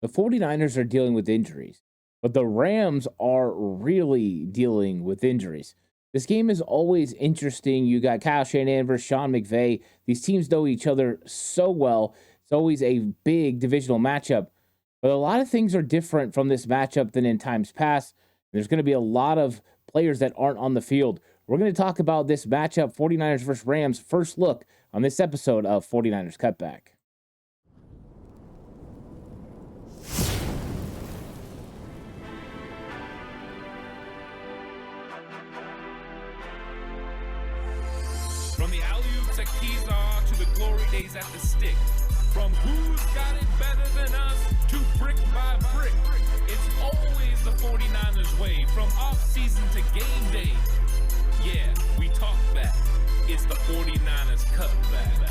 The 49ers are dealing with injuries, but the Rams are really dealing with injuries. This game is always interesting. You got Kyle Shanahan versus Sean McVay. These teams know each other so well. It's always a big divisional matchup. But a lot of things are different from this matchup than in times past. There's going to be a lot of players that aren't on the field. We're going to talk about this matchup, 49ers versus Rams. First look on this episode of 49ers Cutback. From the alley-oop to Kezar to the glory days at the stick. From who's got it better than us to brick by brick. It's always the 49ers way from off-season to game day. Yeah, we talk back. It's the 49ers Cutback.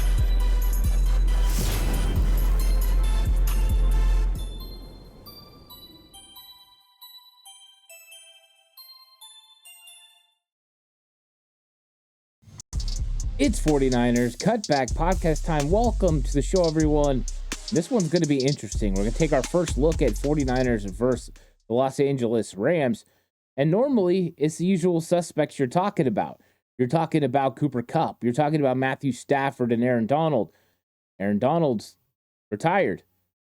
It's 49ers Cutback podcast time. Welcome to the show, everyone. This one's going to be interesting. We're going to take our first look at 49ers versus the Los Angeles Rams. And normally, it's the usual suspects you're talking about. You're talking about Cooper Kupp. You're talking about Matthew Stafford and Aaron Donald. Aaron Donald's retired.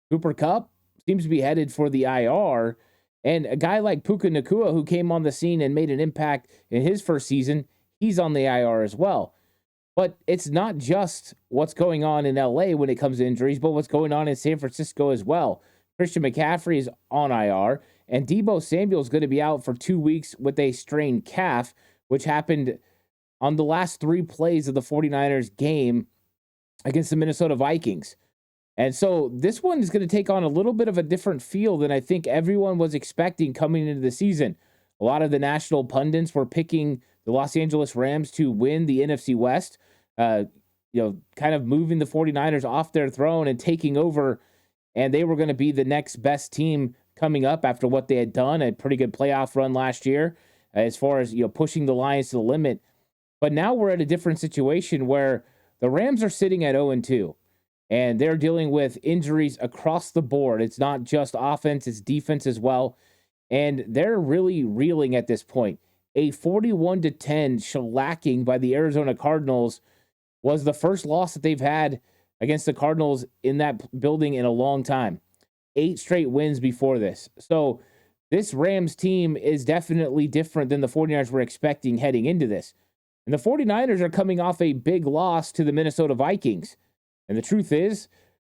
Cooper Kupp seems to be headed for the IR. And a guy like Puka Nacua, who came on the scene and made an impact in his first season, he's on the IR as well. But it's not just what's going on in LA when it comes to injuries, but what's going on in San Francisco as well. Christian McCaffrey is on IR, and Deebo Samuel is going to be out for 2 weeks with a strained calf, which happened on the last 3 plays of the 49ers game against the Minnesota Vikings. And so this one is going to take on a little bit of a different feel than I think everyone was expecting coming into the season. A lot of the national pundits were picking the Los Angeles Rams to win the NFC West, kind of moving the 49ers off their throne and taking over. And they were going to be the next best team coming up after what they had done, a pretty good playoff run last year, as far as, pushing the Lions to the limit. But now we're at a different situation where the Rams are sitting at 0-2, and they're dealing with injuries across the board. It's not just offense, it's defense as well. And they're really reeling at this point. A 41-10 shellacking by the Arizona Cardinals was the first loss that they've had against the Cardinals in that building in a long time. 8 straight wins before this. So this Rams team is definitely different than the 49ers were expecting heading into this. And the 49ers are coming off a big loss to the Minnesota Vikings. And the truth is,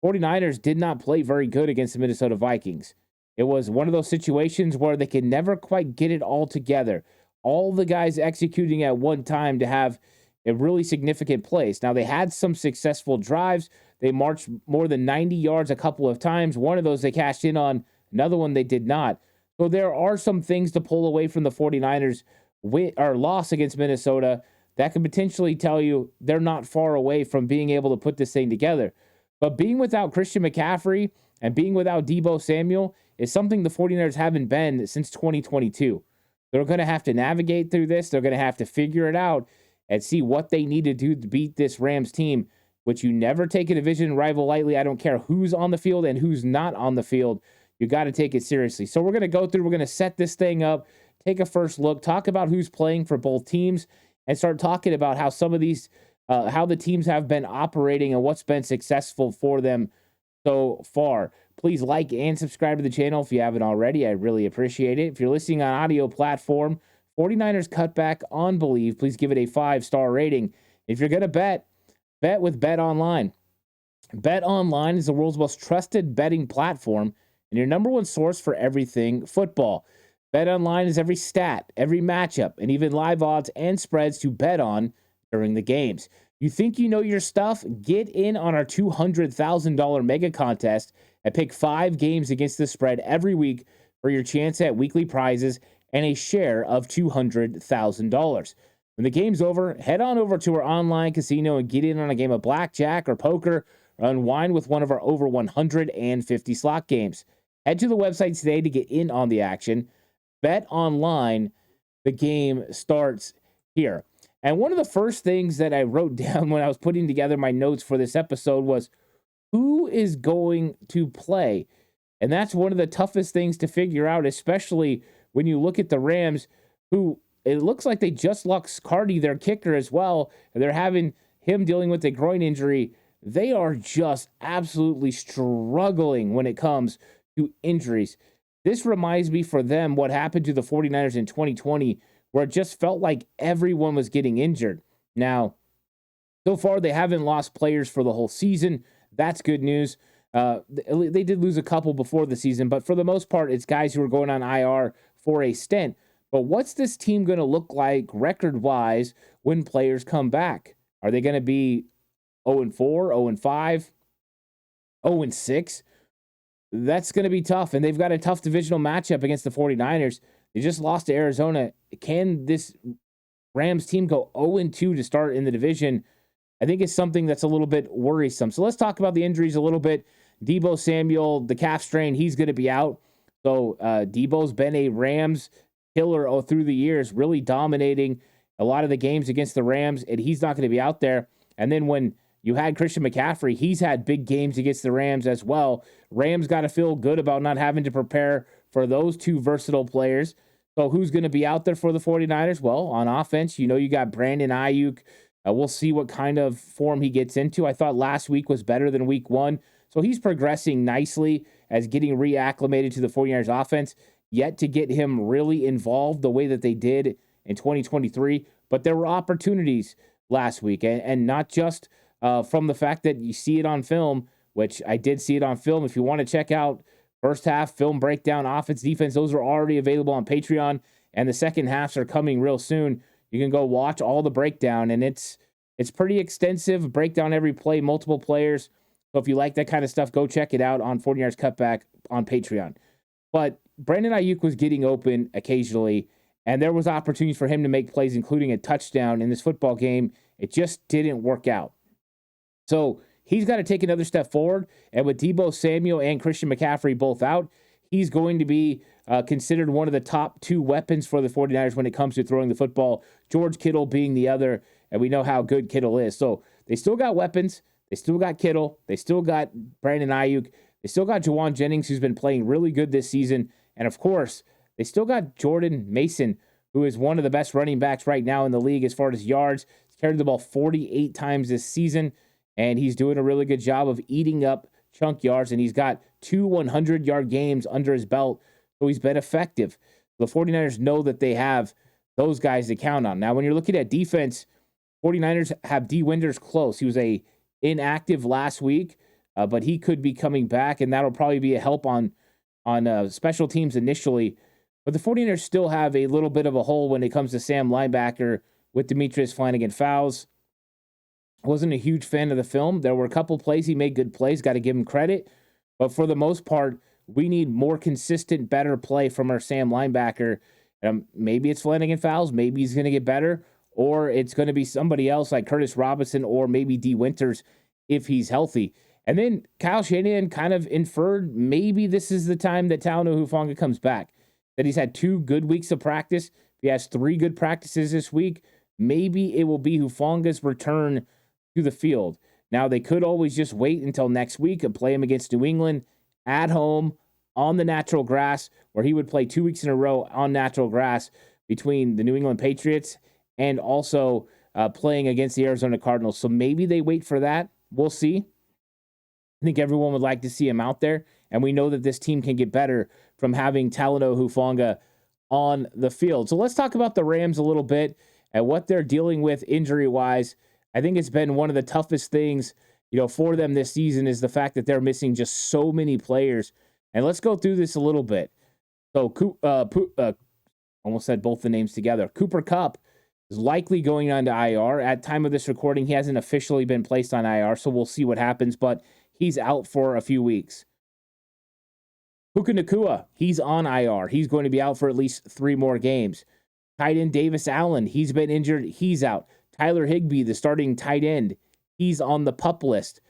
49ers did not play very good against the Minnesota Vikings. It was one of those situations where they can never quite get it all together. All the guys executing at one time to have a really significant place. Now, they had some successful drives. They marched more than 90 yards a couple of times. One of those they cashed in on. Another one they did not. So there are some things to pull away from the 49ers loss against Minnesota that could potentially tell you they're not far away from being able to put this thing together. But being without Christian McCaffrey and being without Deebo Samuel is something the 49ers haven't been since 2022. They're going to have to navigate through this. They're going to have to figure it out and see what they need to do to beat this Rams team, which you never take a division rival lightly. I don't care who's on the field and who's not on the field. You got to take it seriously. So we're going to go through, we're going to set this thing up, take a first look, talk about who's playing for both teams, and start talking about how some of these, how the teams have been operating and what's been successful for them so far. Please like and subscribe to the channel if you haven't already. I really appreciate it. If you're listening on audio platform, 49ers Cutback on Believe, please give it a 5-star rating. If you're going to bet with Bet Online. Bet Online is the world's most trusted betting platform and your number one source for everything football. Bet Online is every stat, every matchup, and even live odds and spreads to bet on during the games. You think you know your stuff? Get in on our $200,000 mega contest and pick 5 games against the spread every week for your chance at weekly prizes and a share of $200,000. When the game's over, head on over to our online casino and get in on a game of blackjack or poker or unwind with one of our over 150 slot games. Head to the website today to get in on the action. Bet Online, the game starts here. And one of the first things that I wrote down when I was putting together my notes for this episode was who is going to play. And that's one of the toughest things to figure out, especially when you look at the Rams, who it looks like they just lost Cardi, their kicker, as well. And they're having him dealing with a groin injury. They are just absolutely struggling when it comes to injuries. This reminds me for them what happened to the 49ers in 2020, where it just felt like everyone was getting injured. Now, so far, they haven't lost players for the whole season. That's good news. They did lose a couple before the season, but for the most part, it's guys who are going on IR for a stint. But what's this team going to look like record-wise when players come back? Are they going to be 0-4, 0-5, 0-6? That's going to be tough, and they've got a tough divisional matchup against the 49ers. They just lost to Arizona. Can this Rams team go 0-2 to start in the division? I think it's something that's a little bit worrisome. So let's talk about the injuries a little bit. Deebo Samuel, the calf strain, he's going to be out. So Deebo's been a Rams killer through the years, really dominating a lot of the games against the Rams, and he's not going to be out there. And then when you had Christian McCaffrey, he's had big games against the Rams as well. Rams got to feel good about not having to prepare for those two versatile players. So who's going to be out there for the 49ers? Well, on offense, you got Brandon Ayuk. We'll see what kind of form he gets into. I thought last week was better than week one. So he's progressing nicely as getting reacclimated to the 49ers offense. Yet to get him really involved the way that they did in 2023. But there were opportunities last week. And not just from the fact that you see it on film, which I did see it on film. If you want to check out first half film breakdown, offense, defense, those are already available on Patreon. And the second halves are coming real soon. You can go watch all the breakdown, and it's pretty extensive. Breakdown every play, multiple players. So if you like that kind of stuff, go check it out on 49ers Cutback on Patreon. But Brandon Ayuk was getting open occasionally, and there was opportunities for him to make plays, including a touchdown in this football game. It just didn't work out. So he's got to take another step forward, and with Deebo Samuel and Christian McCaffrey both out, he's going to be considered one of the top two weapons for the 49ers when it comes to throwing the football, George Kittle being the other, and we know how good Kittle is. So they still got weapons. They still got Kittle. They still got Brandon Ayuk. They still got Jawan Jennings, who's been playing really good this season. And, of course, they still got Jordan Mason, who is one of the best running backs right now in the league as far as yards. He's carried the ball 48 times this season, and he's doing a really good job of eating up chunk yards, and he's got 2 100-yard games under his belt, so he's been effective. The 49ers know that they have those guys to count on. Now, when you're looking at defense, 49ers have D. Winters close. He was inactive last week, but he could be coming back, and that'll probably be a help on special teams initially. But the 49ers still have a little bit of a hole when it comes to Sam linebacker with Demetrius Flannigan-Fowles. Wasn't a huge fan of the film. There were a couple plays. He made good plays. Got to give him credit. But for the most part, we need more consistent, better play from our Sam linebacker. Maybe it's Flannigan-Fowles. Maybe he's going to get better. Or it's going to be somebody else like Curtis Robinson or maybe D. Winters if he's healthy. And then Kyle Shanahan kind of inferred maybe this is the time that Talanoa Hufanga comes back. That he's had 2 good weeks of practice. If he has 3 good practices this week, maybe it will be Hufanga's return to the field. Now, they could always just wait until next week and play him against New England at home on the natural grass, where he would play 2 weeks in a row on natural grass between the New England Patriots and also playing against the Arizona Cardinals. So maybe they wait for that. We'll see. I think everyone would like to see him out there, and we know that this team can get better from having Talanoa Hufanga on the field. So let's talk about the Rams a little bit and what they're dealing with injury-wise. I think it's been one of the toughest things, for them this season is the fact that they're missing just so many players. And let's go through this a little bit. So, almost said both the names together. Cooper Kupp is likely going on to IR. At time of this recording, he hasn't officially been placed on IR, so we'll see what happens, but he's out for a few weeks. Puka Nacua, he's on IR. He's going to be out for at least 3 more games. Tight end Davis Allen, he's been injured. He's out. Tyler Higbee, the starting tight end, he's on the PUP list.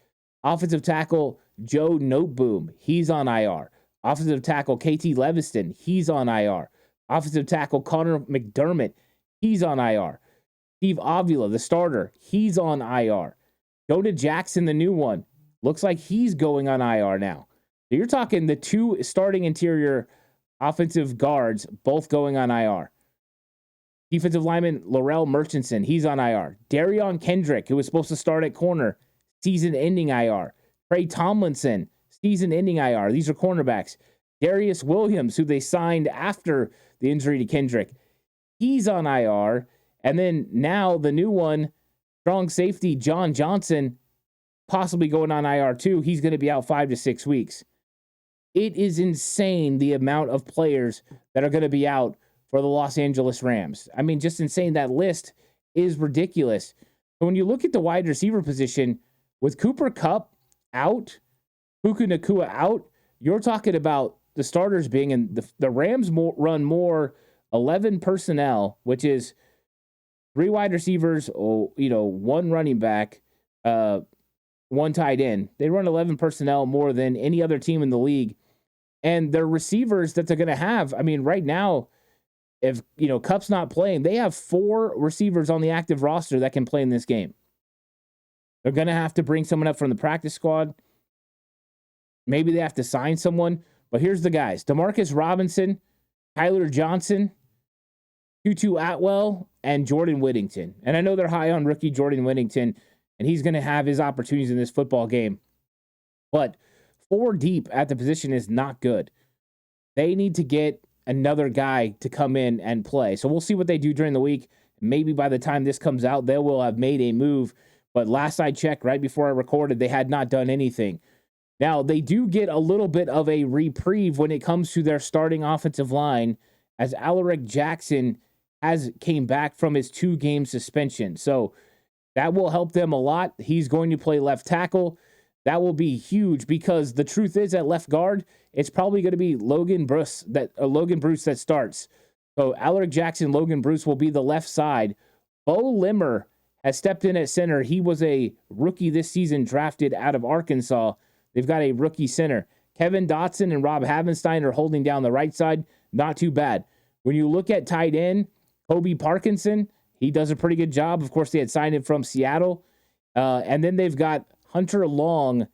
Offensive tackle Joe Noteboom, he's on IR. Offensive tackle KT Leviston, he's on IR. Offensive tackle Connor McDermott, he's on IR. Steve Avila, the starter, he's on IR. Jonah Jackson, the new one, looks like he's going on IR now. You're talking the two starting interior offensive guards both going on IR. Defensive lineman Laurel Murchison, he's on IR. Darion Kendrick, who was supposed to start at corner, season-ending IR. Trey Tomlinson, season-ending IR. These are cornerbacks. Darius Williams, who they signed after the injury to Kendrick, he's on IR. And then now the new one, strong safety John Johnson, possibly going on IR too. He's going to be out 5 to 6 weeks. It is insane the amount of players that are going to be out for the Los Angeles Rams. I mean, just insane. That list is ridiculous. But when you look at the wide receiver position, with Cooper Kupp out, Puka Nacua out, you're talking about the starters being in the Rams run more 11 personnel, which is 3 wide receivers, one running back, one tight end. They run 11 personnel more than any other team in the league. And their receivers that they're going to have, I mean, right now, if, Kupp's not playing, they have 4 receivers on the active roster that can play in this game. They're going to have to bring someone up from the practice squad. Maybe they have to sign someone. But here's the guys. Demarcus Robinson, Tyler Johnson, Tutu Atwell, and Jordan Whittington. And I know they're high on rookie Jordan Whittington, and he's going to have his opportunities in this football game. But 4 deep at the position is not good. They need to get another guy to come in and play. So we'll see what they do during the week. Maybe by the time this comes out, they will have made a move. But last I checked, right before I recorded, they had not done anything. Now, they do get a little bit of a reprieve when it comes to their starting offensive line, as Alaric Jackson came back from his 2-game suspension. So that will help them a lot. He's going to play left tackle. That will be huge, because the truth is at left guard, it's probably going to be Logan Bruce that starts. So Alaric Jackson, Logan Bruce will be the left side. Bo Limmer has stepped in at center. He was a rookie this season, drafted out of Arkansas. They've got a rookie center. Kevin Dotson and Rob Havenstein are holding down the right side. Not too bad. When you look at tight end, Kobe Parkinson, he does a pretty good job. Of course, they had signed him from Seattle. And then they've got Hunter Long.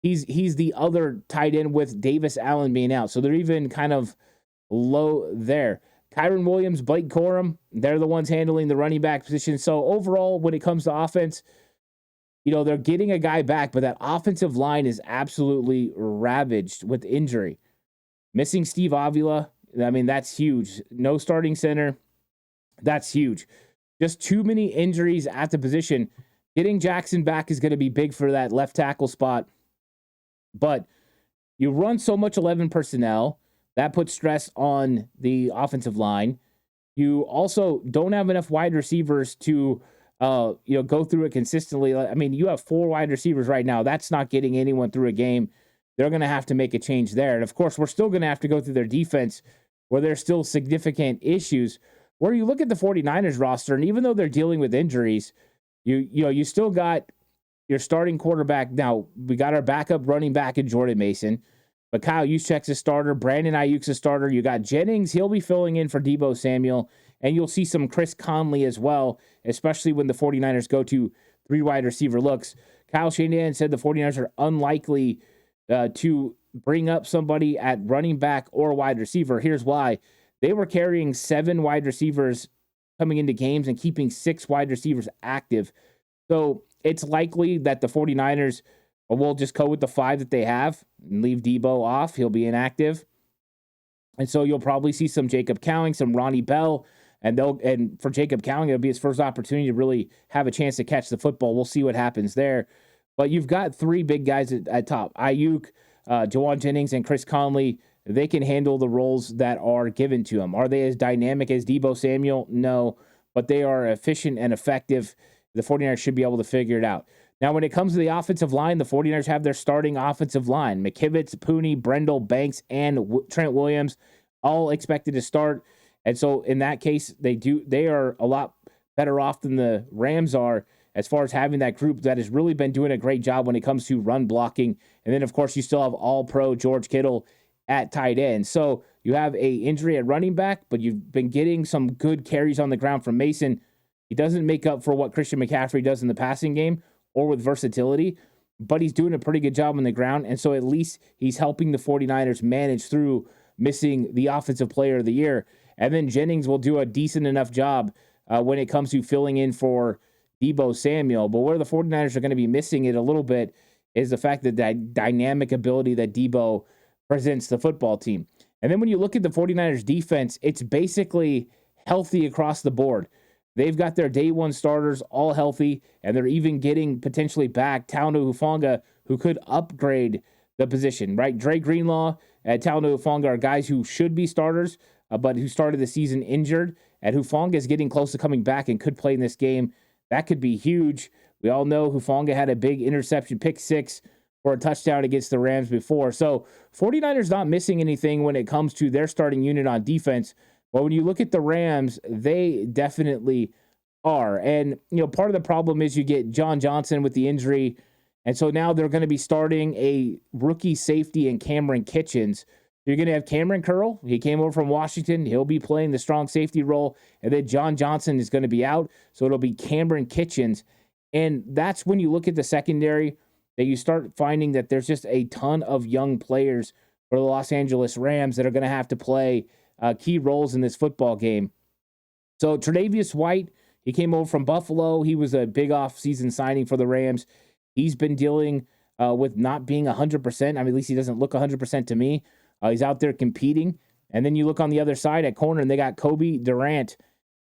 He's the other tight end, with Davis Allen being out. So they're even kind of low there. Kyron Williams, Blake Corum, they're the ones handling the running back position. So overall, when it comes to offense, they're getting a guy back, but that offensive line is absolutely ravaged with injury. Missing Steve Avila, I mean, that's huge. No starting center, that's huge. Just too many injuries at the position. Getting Jackson back is going to be big for that left tackle spot. But you run so much 11 personnel, that puts stress on the offensive line. You also don't have enough wide receivers to go through it consistently. I mean, you have 4 wide receivers right now. That's not getting anyone through a game. They're going to have to make a change there. And of course, we're still going to have to go through their defense, where there's still significant issues. Where you look at the 49ers roster, and even though they're dealing with injuries, you still got your starting quarterback. Now, we got our backup running back in Jordan Mason, but Kyle Juszczyk's a starter. Brandon Ayuk's a starter. You got Jennings. He'll be filling in for Deebo Samuel. And you'll see some Chris Conley as well, especially when the 49ers go to 3 wide receiver looks. Kyle Shanahan said the 49ers are unlikely to bring up somebody at running back or wide receiver. Here's why. They were carrying 7 wide receivers coming into games and keeping 6 wide receivers active. So it's likely that the 49ers will just go with the 5 that they have and leave Deebo off. He'll be inactive. And so you'll probably see some Jacob Cowing, some Ronnie Bell, and for Jacob Cowing, it'll be his first opportunity to really have a chance to catch the football. We'll see what happens there. But you've got 3 big guys at top. Ayuk, Jawan Jennings, and Chris Conley. They can handle the roles that are given to them. Are they as dynamic as Deebo Samuel? No, but they are efficient and effective. The 49ers should be able to figure it out. Now, when it comes to the offensive line, the 49ers have their starting offensive line. McKivitz, Pooney, Brendel, Banks, and Trent Williams all expected to start. And so in that case, they are a lot better off than the Rams are as far as having that group that has really been doing a great job when it comes to run blocking. And then, of course, you still have all-pro George Kittle at tight end. So you have a injury at running back, but you've been getting some good carries on the ground from Mason. He doesn't make up for what Christian McCaffrey does in the passing game or with versatility, but he's doing a pretty good job on the ground. And so at least he's helping the 49ers manage through missing the offensive player of the year. And then Jennings will do a decent enough job when it comes to filling in for Deebo Samuel. But where the 49ers are going to be missing it a little bit is the fact that dynamic ability that Deebo presents the football team. And then when you look at the 49ers defense, it's basically healthy across the board. They've got their day one starters all healthy, and they're even getting potentially back Talanoa Hufanga, who could upgrade the position, right? Dre Greenlaw and Talanoa Hufanga are guys who should be starters, but who started the season injured. And Hufanga is getting close to coming back and could play in this game. That could be huge. We all know Hufanga had a big interception, pick six for a touchdown against the Rams before. So 49ers not missing anything when it comes to their starting unit on defense. But when you look at the Rams, they definitely are. And, part of the problem is you get John Johnson with the injury. And so now they're going to be starting a rookie safety in Cameron Kitchens. You're going to have Cameron Curl. He came over from Washington. He'll be playing the strong safety role. And then John Johnson is going to be out. So it'll be Cameron Kitchens. And that's when you look at the secondary that you start finding that there's just a ton of young players for the Los Angeles Rams that are going to have to play key roles in this football game. So Tre'Davious White, he came over from Buffalo. He was a big off-season signing for the Rams. He's been dealing with not being 100%. I mean, at least he doesn't look 100% to me. He's out there competing. And then you look on the other side at corner, and they got Kobe Durant.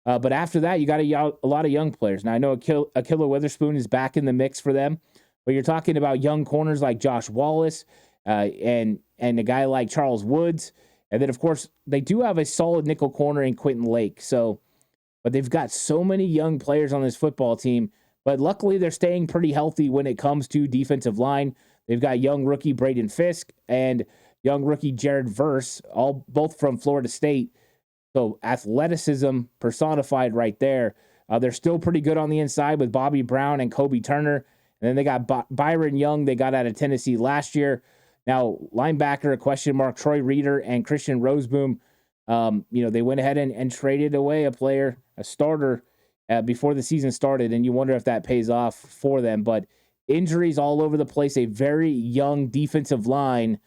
But after that, you got a lot of young players. Now, I know Akilla Witherspoon is back in the mix for them. But you're talking about young corners like Josh Wallace and a guy like Charles Woods. And then, of course, they do have a solid nickel corner in Quentin Lake. But they've got so many young players on this football team. But luckily, they're staying pretty healthy when it comes to defensive line. They've got young rookie Braden Fisk and young rookie Jared Verse, both from Florida State. So athleticism personified right there. They're still pretty good on the inside with Bobby Brown and Kobe Turner. And then they got Byron Young, they got out of Tennessee last year. Now, linebacker, a question mark, Troy Reeder and Christian Roseboom. They went ahead and traded away a player, a starter, before the season started, and you wonder if that pays off for them. But injuries all over the place, a very young defensive line.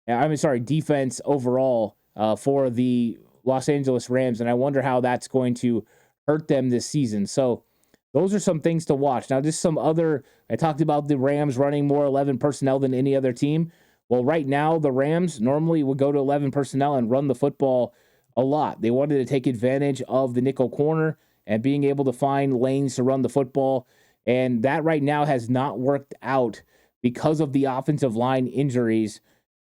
Defense overall for the Los Angeles Rams, and I wonder how that's going to hurt them this season. So those are some things to watch. Now, just some other, I talked about the Rams running more 11 personnel than any other team. Well, right now, the Rams normally would go to 11 personnel and run the football a lot. They wanted to take advantage of the nickel corner and being able to find lanes to run the football. And that right now has not worked out because of the offensive line injuries.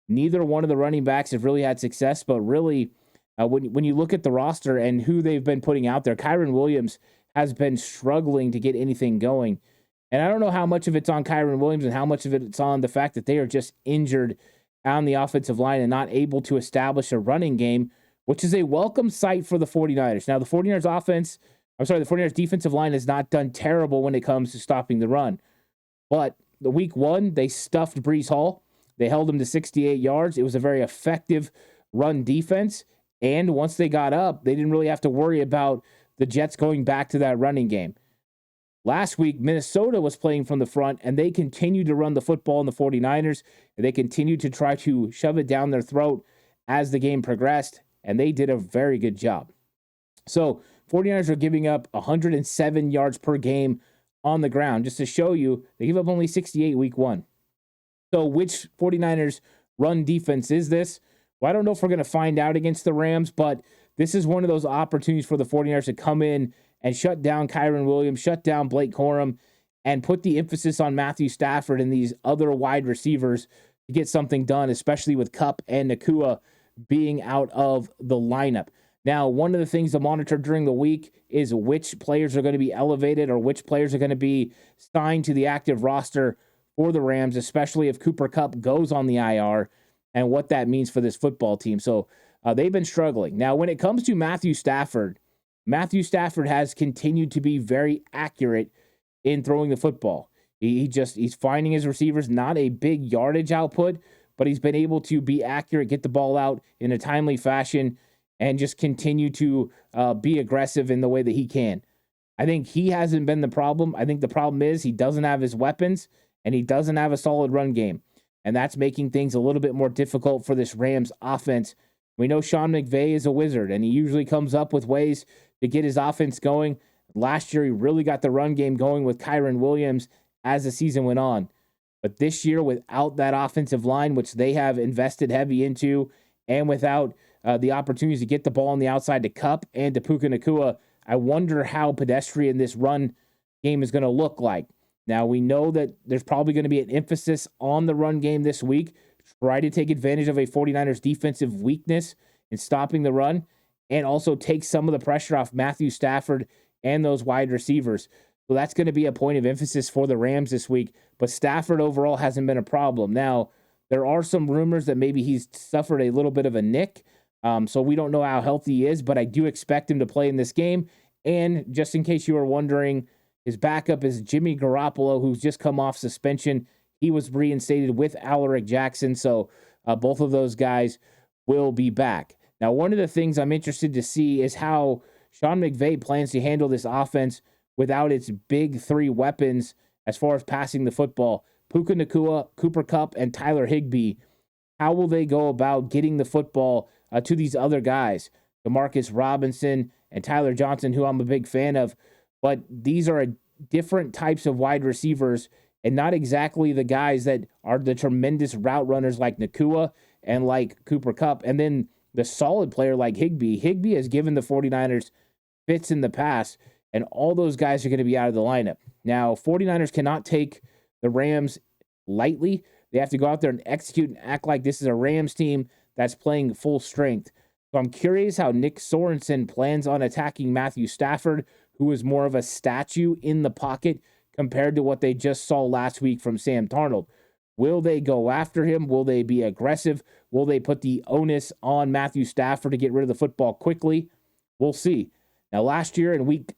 Neither one of the running backs have really had success, but really, when you look at the roster and who they've been putting out there, Kyren Williams has been struggling to get anything going. And I don't know how much of it's on Kyren Williams and how much of it's on the fact that they are just injured on the offensive line and not able to establish a running game, which is a welcome sight for the 49ers. Now, the 49ers defensive line has not done terrible when it comes to stopping the run. But the week one, they stuffed Breece Hall. They held him to 68 yards. It was a very effective run defense. And once they got up, they didn't really have to worry about the Jets going back to that running game. Last week, Minnesota was playing from the front, and they continued to run the football in the 49ers. And they continued to try to shove it down their throat as the game progressed, and they did a very good job. So 49ers are giving up 107 yards per game on the ground. Just to show you, they give up only 68 week one. So which 49ers run defense is this? Well, I don't know if we're going to find out against the Rams, but this is one of those opportunities for the 49ers to come in and shut down Kyren Williams, shut down Blake Corum, and put the emphasis on Matthew Stafford and these other wide receivers to get something done, especially with Kupp and Nakua being out of the lineup. Now, one of the things to monitor during the week is which players are going to be elevated or which players are going to be signed to the active roster for the Rams, especially if Cooper Kupp goes on the IR and what that means for this football team. So they've been struggling. Now, when it comes to Matthew Stafford has continued to be very accurate in throwing the football. He's finding his receivers, not a big yardage output, but he's been able to be accurate, get the ball out in a timely fashion, and just continue to be aggressive in the way that he can. I think he hasn't been the problem. I think the problem is he doesn't have his weapons, and he doesn't have a solid run game. And that's making things a little bit more difficult for this Rams offense. We know Sean McVay is a wizard, and he usually comes up with ways to get his offense going. Last year, he really got the run game going with Kyron Williams as the season went on. But this year, without that offensive line, which they have invested heavy into, and without the opportunities to get the ball on the outside to Kupp and to Puka Nacua, I wonder how pedestrian this run game is going to look like. Now, we know that there's probably going to be an emphasis on the run game this week. Try to take advantage of a 49ers defensive weakness in stopping the run, and also take some of the pressure off Matthew Stafford and those wide receivers. So that's going to be a point of emphasis for the Rams this week. But Stafford overall hasn't been a problem. Now, there are some rumors that maybe he's suffered a little bit of a nick. So we don't know how healthy he is, but I do expect him to play in this game. And just in case you were wondering, his backup is Jimmy Garoppolo, who's just come off suspension. He was reinstated with Alaric Jackson. So both of those guys will be back. Now, one of the things I'm interested to see is how Sean McVay plans to handle this offense without its big three weapons as far as passing the football. Puka Nacua, Cooper Kupp, and Tyler Higbee. How will they go about getting the football to these other guys? Demarcus Robinson and Tyler Johnson, who I'm a big fan of. But these are different types of wide receivers and not exactly the guys that are the tremendous route runners like Nacua and like Cooper Kupp. And then the solid player like Higbee. Higbee has given the 49ers fits in the past, and all those guys are going to be out of the lineup. Now, 49ers cannot take the Rams lightly. They have to go out there and execute and act like this is a Rams team that's playing full strength. So I'm curious how Nick Sorensen plans on attacking Matthew Stafford, who is more of a statue in the pocket compared to what they just saw last week from Sam Darnold. Will they go after him? Will they be aggressive? Will they put the onus on Matthew Stafford to get rid of the football quickly? We'll see. Now, last year in week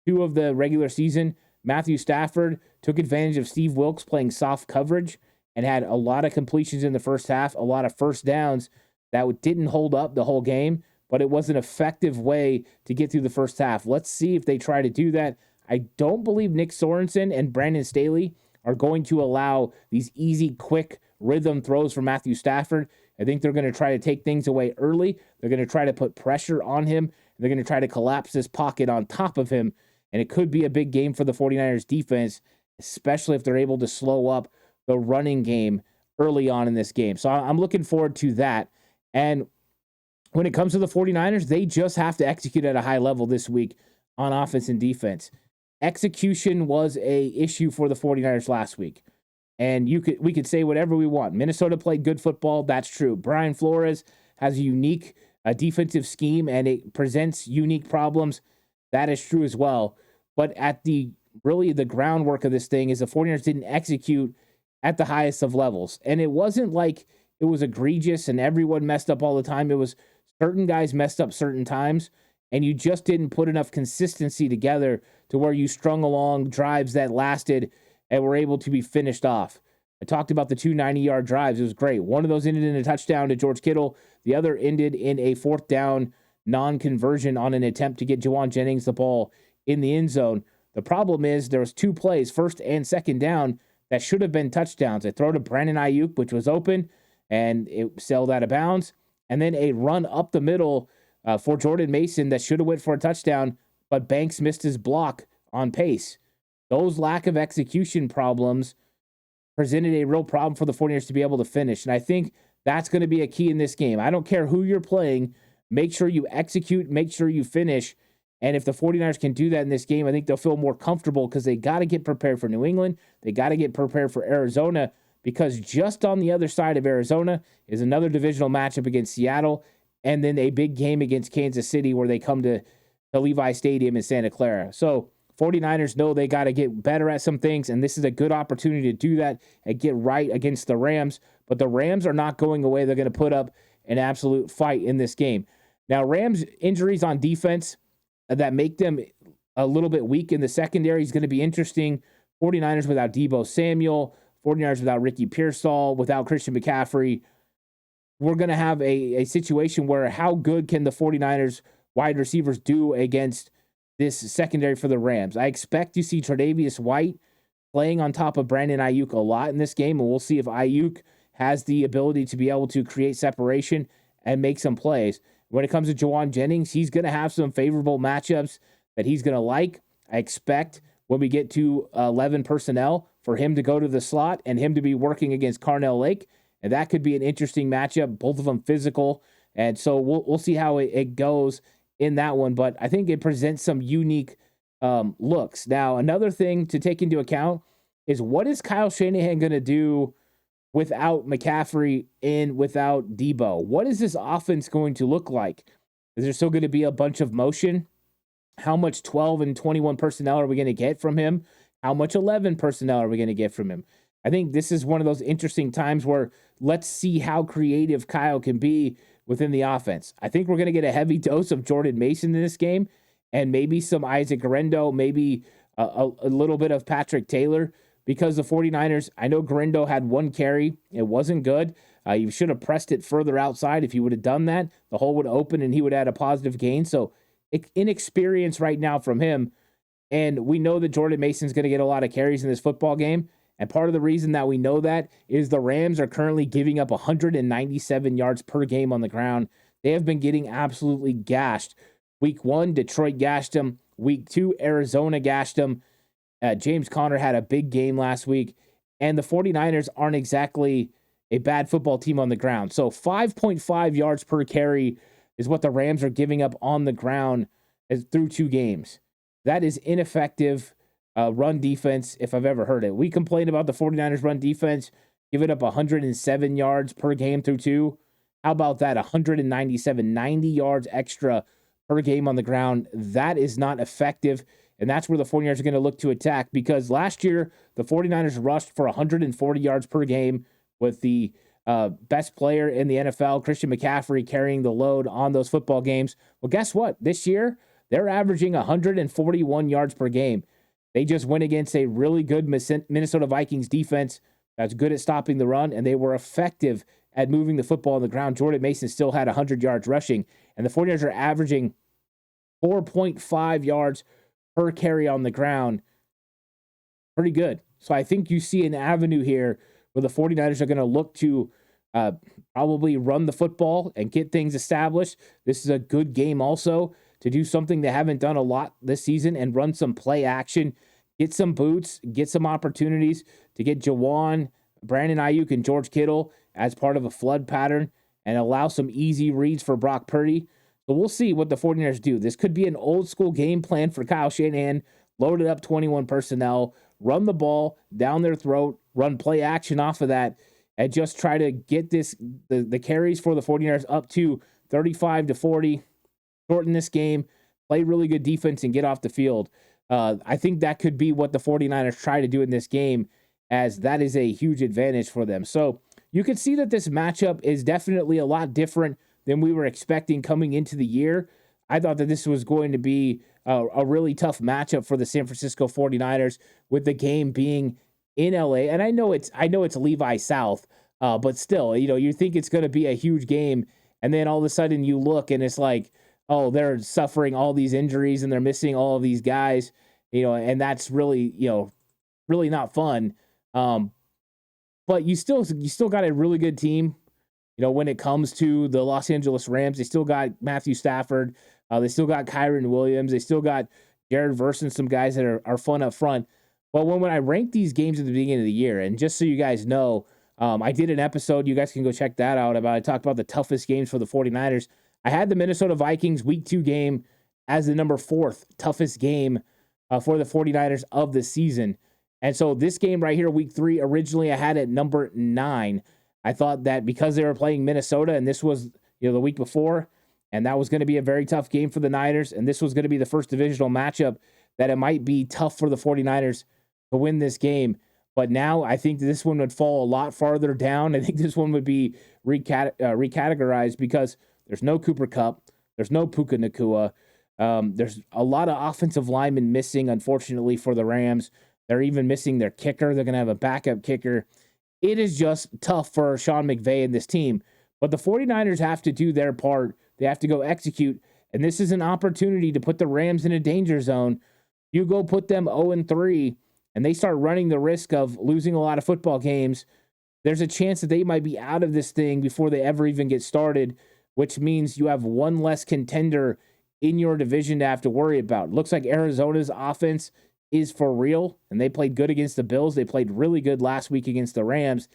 2 of the regular season, Matthew Stafford took advantage of Steve Wilks playing soft coverage and had a lot of completions in the first half, a lot of first downs that didn't hold up the whole game, but it was an effective way to get through the first half. Let's see if they try to do that. I don't believe Nick Sorensen and Brandon Staley are going to allow these easy, quick rhythm throws from Matthew Stafford. I think they're going to try to take things away early. They're going to try to put pressure on him. They're going to try to collapse this pocket on top of him. And it could be a big game for the 49ers defense, especially if they're able to slow up the running game early on in this game. So I'm looking forward to that. And when it comes to the 49ers, they just have to execute at a high level this week on offense and defense. Execution was a issue for the 49ers last week. And we could say whatever we want. Minnesota played good football. That's true. Brian Flores has a unique defensive scheme, and it presents unique problems. That is true as well. But at the groundwork of this thing is the 49ers didn't execute at the highest of levels. And it wasn't like it was egregious and everyone messed up all the time. It was certain guys messed up certain times, and you just didn't put enough consistency together to where you strung along drives that lasted and were able to be finished off. I talked about the 2 90-yard drives. It was great. One of those ended in a touchdown to George Kittle. The other ended in a 4th down non-conversion on an attempt to get Juwan Jennings the ball in the end zone. The problem is there was 2 plays, 1st and 2nd down, that should have been touchdowns. A throw to Brandon Ayuk, which was open, and it sailed out of bounds. And then a run up the middle for Jordan Mason that should have went for a touchdown, but Banks missed his block on pace. Those lack of execution problems presented a real problem for the 49ers to be able to finish. And I think that's going to be a key in this game. I don't care who you're playing. Make sure you execute, make sure you finish. And if the 49ers can do that in this game, I think they'll feel more comfortable because they got to get prepared for New England. They got to get prepared for Arizona, because just on the other side of Arizona is another divisional matchup against Seattle, and then a big game against Kansas City where they come to Levi Stadium in Santa Clara. So 49ers know they got to get better at some things, and this is a good opportunity to do that and get right against the Rams. But the Rams are not going away. They're going to put up an absolute fight in this game. Now, Rams injuries on defense that make them a little bit weak in the secondary is going to be interesting. 49ers without Deebo Samuel, 49ers without Ricky Pearsall, without Christian McCaffrey. We're going to have a situation where how good can the 49ers wide receivers do against this secondary for the Rams? I expect to see Tre'Davious White playing on top of Brandon Ayuk a lot in this game, and we'll see if Ayuk has the ability to be able to create separation and make some plays. When it comes to Jawan Jennings, he's going to have some favorable matchups that he's going to like. I expect when we get to 11 personnel for him to go to the slot and him to be working against Carnell Lake, and that could be an interesting matchup, both of them physical, and so we'll see how it goes in that one, but I think it presents some unique looks. Now, another thing to take into account is what is Kyle Shanahan going to do without McCaffrey and without Debo? What is this offense going to look like? Is there still going to be a bunch of motion? How much 12 and 21 personnel are we going to get from him? How much 11 personnel are we going to get from him? I think this is one of those interesting times where let's see how creative Kyle can be within the offense. I think we're going to get a heavy dose of Jordan Mason in this game and maybe some Isaac Garendo, maybe a little bit of Patrick Taylor, because the 49ers, I know Garendo had one carry. It wasn't good. You should have pressed it further outside. If he would have done that, the hole would open and he would add a positive gain. So inexperience right now from him. And we know that Jordan Mason's going to get a lot of carries in this football game. And part of the reason that we know that is the Rams are currently giving up 197 yards per game on the ground. They have been getting absolutely gashed. Week 1, Detroit gashed them. Week 2, Arizona gashed them. James Conner had a big game last week. And the 49ers aren't exactly a bad football team on the ground. So 5.5 yards per carry is what the Rams are giving up on the ground through 2 games. That is ineffective run defense if I've ever heard it. We complained about the 49ers run defense giving up 107 yards per game through 2. How about that? 197, 90 yards extra per game on the ground. That is not effective. And that's where the 49ers are going to look to attack, because last year the 49ers rushed for 140 yards per game with the best player in the NFL, Christian McCaffrey, carrying the load on those football games. Well, guess what? This year, they're averaging 141 yards per game. They just went against a really good Minnesota Vikings defense that's good at stopping the run, and they were effective at moving the football on the ground. Jordan Mason still had 100 yards rushing, and the 49ers are averaging 4.5 yards per carry on the ground. Pretty good. So I think you see an avenue here where the 49ers are going to look to probably run the football and get things established. This is a good game also to do something they haven't done a lot this season and run some play action, get some boots, get some opportunities to get Jawan, Brandon Ayuk, and George Kittle as part of a flood pattern and allow some easy reads for Brock Purdy. So we'll see what the 49ers do. This could be an old school game plan for Kyle Shanahan, loaded up 21 personnel, run the ball down their throat, run play action off of that, and just try to get the carries for the 49ers up to 35 to 40, shorten this game, play really good defense, and get off the field. I think that could be what the 49ers try to do in this game, as that is a huge advantage for them. So you can see that this matchup is definitely a lot different than we were expecting coming into the year. I thought that this was going to be a really tough matchup for the San Francisco 49ers, with the game being in LA. And I know it's Levi South, but still, you think it's going to be a huge game, and then all of a sudden you look and it's like, oh, they're suffering all these injuries and they're missing all of these guys, and that's really, really not fun. But you still got a really good team. When it comes to the Los Angeles Rams, they still got Matthew Stafford. They still got Kyron Williams. They still got Jared Verse and some guys that are fun up front. But when I ranked these games at the beginning of the year, and just so you guys know, I did an episode. You guys can go check that out. I talked about the toughest games for the 49ers. I had the Minnesota Vikings Week 2 game as the number 4th toughest game for the 49ers of the season. And so this game right here, Week 3, originally I had it number 9. I thought that because they were playing Minnesota, and this was the week before, and that was going to be a very tough game for the Niners, and this was going to be the first divisional matchup, that it might be tough for the 49ers to win this game. But now I think this one would fall a lot farther down. I think this one would be recategorized because there's no Cooper Kupp, there's no Puka Nacua. There's a lot of offensive linemen missing, unfortunately, for the Rams. They're even missing their kicker. They're going to have a backup kicker. It is just tough for Sean McVay and this team. But the 49ers have to do their part. They have to go execute. And this is an opportunity to put the Rams in a danger zone. You go put them 0-3, and they start running the risk of losing a lot of football games, there's a chance that they might be out of this thing before they ever even get started, which means you have one less contender in your division to have to worry about. Looks like Arizona's offense is for real, and they played good against the Bills. They played really good last week against the Rams,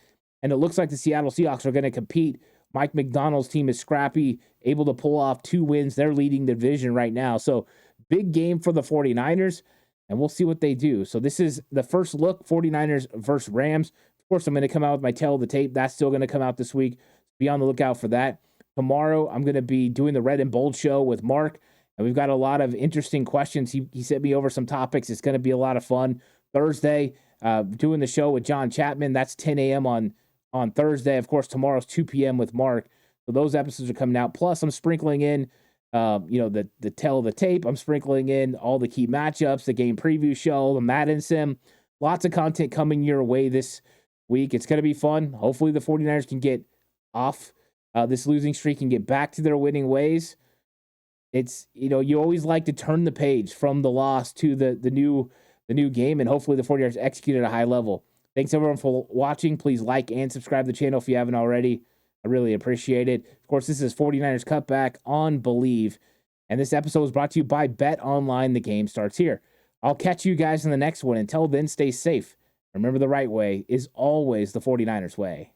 and it looks like the Seattle Seahawks are going to compete. Mike McDonald's team is scrappy, able to pull off 2 wins. They're leading the division right now. So big game for the 49ers, and we'll see what they do. So this is the first look, 49ers versus Rams. Of course, I'm going to come out with my tail of the tape. That's still going to come out this week. Be on the lookout for that. Tomorrow, I'm going to be doing the Red and Bold show with Mark, and we've got a lot of interesting questions. He sent me over some topics. It's going to be a lot of fun. Thursday, doing the show with John Chapman. That's 10 a.m. on Thursday. Of course, tomorrow's 2 p.m. with Mark. So those episodes are coming out. Plus, I'm sprinkling in, the tail of the tape. I'm sprinkling in all the key matchups, the game preview show, the Madden Sim. Lots of content coming your way this week. It's going to be fun. Hopefully, the 49ers can get off this losing streak and get back to their winning ways. It's, you always like to turn the page from the loss to the new game, and hopefully the 49ers execute at a high level. Thanks everyone for watching. Please like and subscribe to the channel if you haven't already. I really appreciate it. Of course, this is 49ers Cutback on Believe, and this episode was brought to you by Bet Online. The game starts here. I'll catch you guys in the next one. Until then, stay safe. Remember, the right way is always the 49ers way.